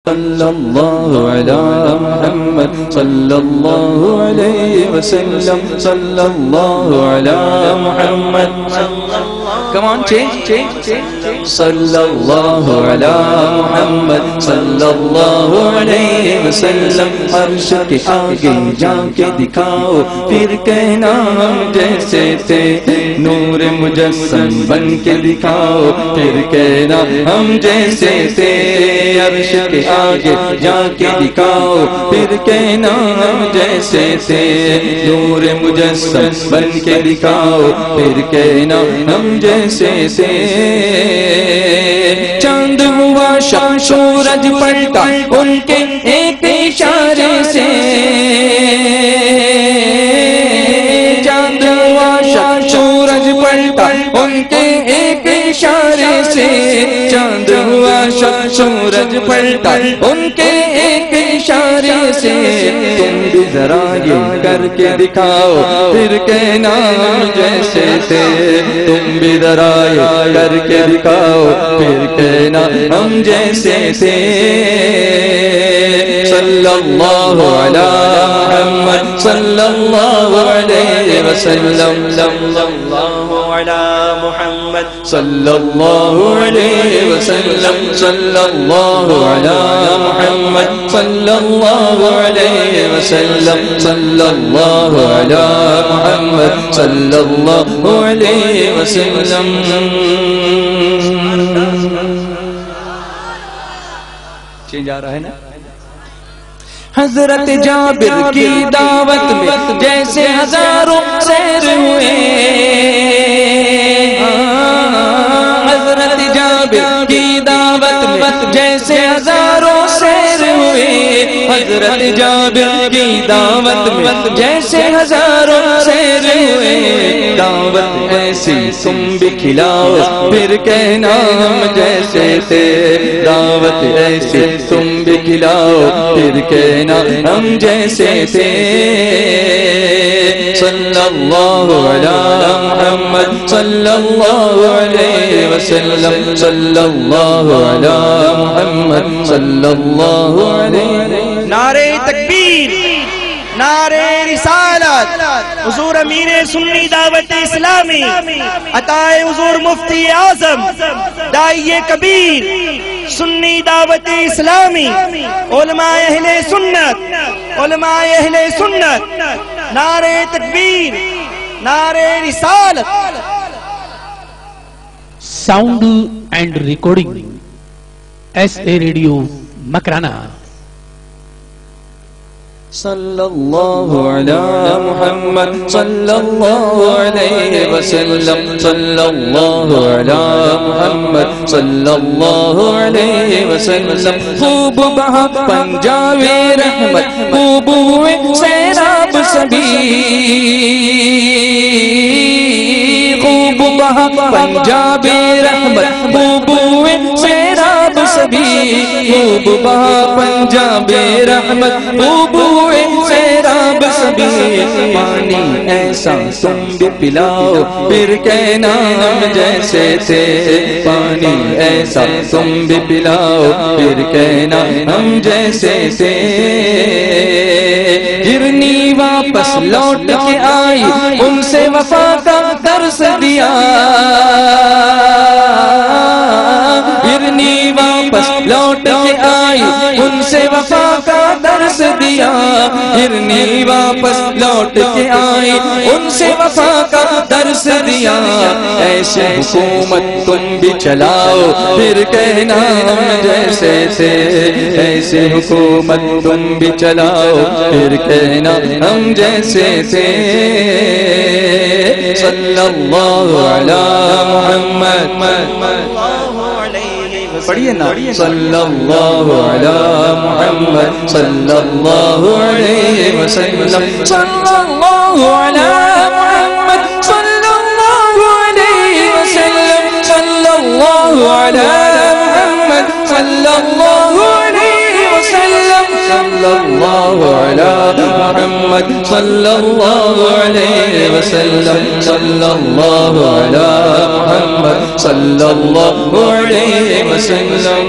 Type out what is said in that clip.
صلی اللہ علی محمد صلی اللہ علیہ وسلم صلی اللہ علی محمد Come on, change. Sallallahu ala Muhammad sallallahu alayhi wa sallam. عرش کے آگے جا کے دکھاؤ پھر کہنا ہم جیسے تھے. نور مجسم بن کے دکھاؤ پھر کہنا ہم جیسے تھے. عرش کے آگے جا کے دکھاؤ پھر کہنا ہم جیسے تھے. نور مجسم بن کے دکھاؤ پھر کہنا ہم جیسے تھے. چاند ہوا شام سورج پلٹا ان کے ایک اشارے سے. چاند ہوا شام سورج پلٹا ان کے ایک اشارے سے. چاند ہوا شام سورج پلٹا ان کے ایک اشارے سے. تم بھی ذرا یہ کر کے دکھاؤ پھر کہنا جیسے تھے. تم بھی ذرا یہ کر کے دکھاؤ پھر کہنا ہم جیسے تھے. صلی اللہ علی محمد صلی اللہ علیہ وسلم صلی اللہ علی محمد صلی اللہ علیہ وسلم صلی اللہ علی محمد صلی اللہ علیہ وسلم صلی اللہ علی محمد صلی اللہ علیہ وسلم. چینج آ رہا ہے نا. حضرت جابر کی دعوت میں جیسے ہزاروں سیر ہوئے. حضرت جابر کی دعوت میں جیسے ہزاروں سیر ہوئے. حضرت جابر کی دعوت میں جیسے ہزاروں سیر ہوئے. دعوت ایسی تم بھی کھلاؤ پھر کہنا ہم جیسے تھے. دعوت ایسی تم بھی کھلاؤ پھر کہنا ہم جیسے تھے. صلی اللہ علی محمد صلی اللہ علیہ وسلم صلی اللہ علی محمد صلی اللہ علیہ وسلم. نعرہ تکبیر، نعرہ رسالت، حضور امیر سنی دعوت اسلامی، عطائے حضور مفتی اعظم داعی کبیر سنی دعوت اسلامی، علماء اہل سنت، علماء اہل سنت. نعرہ تکبیر، نعرہ رسالت. Sound and recording SA radio Makrana. صلی اللہ علی محمد صلی اللہ علیہ وسلم صلی اللہ علی محمد صلی اللہ علیہ وسلم. خوب بہا پنجاب رحمت خوب ہوئے سیراب سبھی. خوب بہا پنجاب رحمت خوب ہوئے سیراب سبھی. خوب بہا پنجاب رحمت خوب ہوئے سیراب سبھی. پانی ایسا تم بھی پلاؤ پھر کہنا ہم جیسے تھے. پانی ایسا تم بھی پلاؤ پھر کہنا ہم جیسے تھے. گرنی واپس لوٹ کے آئی ان سے وفا کا درس دیا. گرنی واپس لوٹ کے آئی ان سے وفا کا درس دیا. گرنی واپس لوٹ کے آئی ان سے وفا کا درس دیا. ایسے حکومت تم بھی چلاؤ پھر کہنا ہم جیسے تھے. ایسے حکومت تم بھی چلاؤ پھر کہنا ہم جیسے تھے. صلی اللہ علی محمد پڑھیے نا. صلی اللہ علی محمد صلی اللہ علیہ وسلم صلی اللہ علی محمد صلی اللہ علیہ وسلم صلی اللہ علی محمد صلی اللہ علیہ وسلم صلی اللہ علی محمد صلی اللہ علیہ وسلم صلی اللہ علی محمد صلی اللہ علیہ وسلم.